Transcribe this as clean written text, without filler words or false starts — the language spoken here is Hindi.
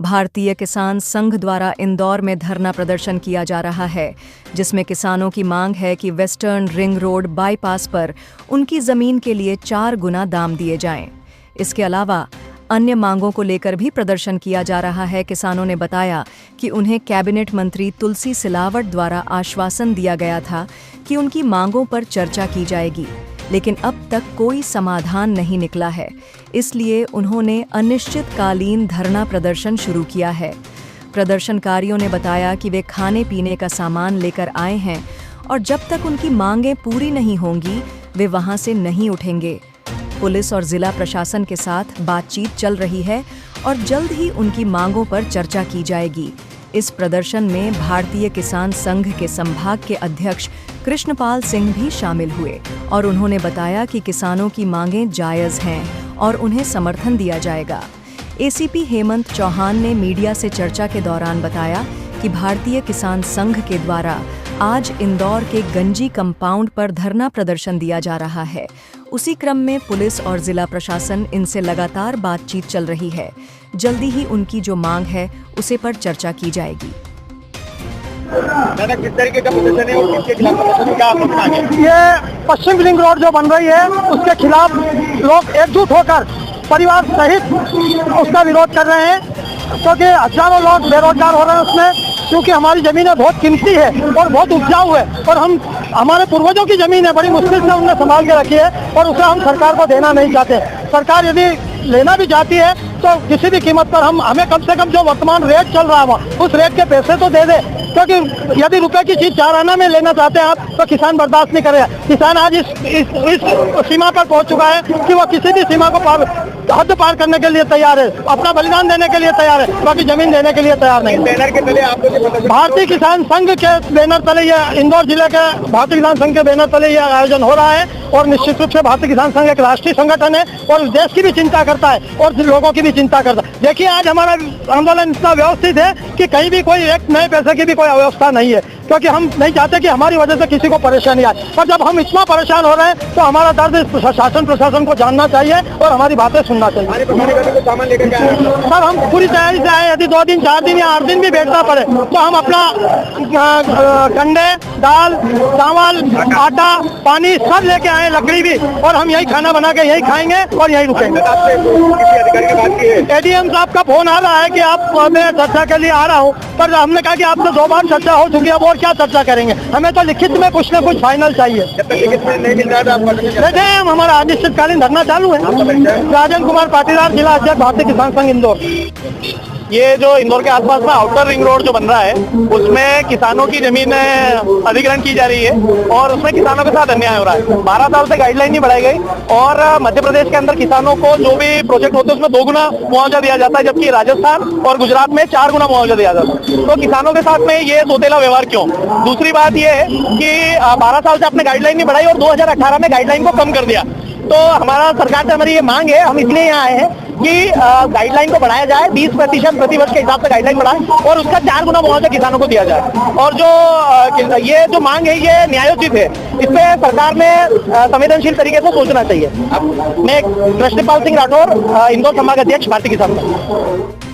भारतीय किसान संघ द्वारा इंदौर में धरना प्रदर्शन किया जा रहा है, जिसमें किसानों की मांग है कि वेस्टर्न रिंग रोड बाईपास पर उनकी जमीन के लिए 4 गुना दाम दिए जाएं। इसके अलावा अन्य मांगों को लेकर भी प्रदर्शन किया जा रहा है। किसानों ने बताया कि उन्हें कैबिनेट मंत्री तुलसी सिलावट द्वारा आश्वासन दिया गया था कि उनकी मांगों पर चर्चा की जाएगी, लेकिन अब तक कोई समाधान नहीं निकला है। इसलिए उन्होंने अनिश्चितकालीन धरना प्रदर्शन शुरू किया है। प्रदर्शनकारियों ने बताया कि वे खाने पीने का सामान लेकर आए हैं और जब तक उनकी मांगें पूरी नहीं होंगी, वे वहां से नहीं उठेंगे। पुलिस और जिला प्रशासन के साथ बातचीत चल रही है और जल्द ही उनकी मांगों पर चर्चा की जाएगी। इस प्रदर्शन में भारतीय किसान संघ के संभाग के अध्यक्ष कृष्णपाल सिंह भी शामिल हुए और उन्होंने बताया कि किसानों की मांगें जायज हैं और उन्हें समर्थन दिया जाएगा। एसीपी हेमंत चौहान ने मीडिया से चर्चा के दौरान बताया कि भारतीय किसान संघ के द्वारा आज इंदौर के गंजी कंपाउंड पर धरना प्रदर्शन दिया जा रहा है। उसी क्रम में पुलिस और जिला प्रशासन इनसे लगातार बातचीत चल रही है। जल्दी ही उनकी जो मांग है उसे पर चर्चा की जाएगी। किस तरीके का प्रदर्शन है और किसके खिलाफ प्रदर्शन, क्या आपकी मांग है? ये पश्चिम रिंग रोड जो बन रही है उसके खिलाफ लोग एकजुट होकर परिवार सहित उसका विरोध कर रहे हैं, क्योंकि हजारों लोग बेरोजगार हो रहे हैं उसमें। क्योंकि हमारी जमीनें बहुत कीमती है और बहुत उपजाऊ है और हमारे पूर्वजों की जमीन है, बड़ी मुश्किल से उन्होंने संभाल के रखी है और उसे हम सरकार को देना नहीं चाहते। सरकार यदि लेना भी चाहती है तो किसी भी कीमत पर हमें कम से कम जो वर्तमान रेट चल रहा है उस रेट के पैसे तो दे दे, क्योंकि यदि रुपए की चीज 4 आना में लेना चाहते हैं आप तो किसान बर्दाश्त नहीं करेगा। किसान आज इस सीमा पर पहुंच चुका है कि वो किसी भी सीमा को हद पार करने के लिए तैयार है, अपना बलिदान देने के लिए तैयार है, बाकी जमीन देने के लिए तैयार नहीं। बैनर के तले आपको भारतीय किसान संघ के बैनर तले ये इंदौर जिले के भारतीय किसान संघ के बैनर तले ये आयोजन हो रहा है और निश्चित रूप से भारतीय किसान संघ एक राष्ट्रीय संगठन है और देश की भी चिंता करता है और लोगों की भी चिंता करता है। देखिए आज हमारा आंदोलन इतना व्यवस्थित है कि कहीं भी कोई एक नए पैसे की भी कोई अव्यवस्था नहीं है, क्योंकि हम नहीं चाहते कि हमारी वजह से किसी को परेशानी आए। पर जब हम इतना परेशान हो रहे हैं तो हमारा दर्द शासन प्रशासन को जानना चाहिए और हमारी बातें सुनना चाहिए। सामान लेकर के आए हैं सर, हम पूरी तैयारी से आए। यदि 2 दिन 4 दिन या 8 दिन भी बैठना पड़े तो हम अपना गंडे, दाल, चावल, आटा, पानी सब लेके आए, लकड़ी भी, और हम यही खाना बना के यही खाएंगे और यही रुकेंगे। एडीएम साहब का फोन आ रहा है कि आप मैं चर्चा के लिए आ रहा हूँ, पर हमने कहा कि आपसे 2 बार चर्चा हो चुकी है, अब और क्या चर्चा करेंगे। हमें तो लिखित में कुछ न कुछ फाइनल चाहिए। देखिए हमारा अनिश्चितकालीन धरना चालू है। राजन कुमार पाटीदार, जिला अध्यक्ष भारतीय किसान संघ इंदौर। ये जो इंदौर के आसपास में आउटर रिंग रोड जो बन रहा है उसमें किसानों की जमीन अधिग्रहण की जा रही है और उसमें किसानों के साथ अन्याय हो रहा है। 12 साल से गाइडलाइन नहीं बढ़ाई गई और मध्य प्रदेश के अंदर किसानों को जो भी प्रोजेक्ट होते हैं उसमें 2 गुना मुआवजा दिया जाता है, जबकि राजस्थान और गुजरात में 4 गुना मुआवजा दिया जाता है। तो किसानों के साथ में ये सौतेला व्यवहार क्यों? दूसरी बात ये है कि 12 साल से आपने गाइडलाइन नहीं बढ़ाई और 2018 में गाइडलाइन को कम कर दिया। तो हमारा सरकार से हमारी ये मांग है, हम इसलिए यहाँ आए हैं कि गाइडलाइन को बढ़ाया जाए, 20% प्रति वर्ष के हिसाब से गाइडलाइन बढ़ाए और उसका 4 गुना मुआवजा किसानों को दिया जाए। और जो ये जो मांग है ये न्यायोचित है, इस पे सरकार ने संवेदनशील तरीके से सोचना चाहिए। मैं कृष्णपाल सिंह राठौर, इंदौर संभाग अध्यक्ष भारतीय किसान संघ।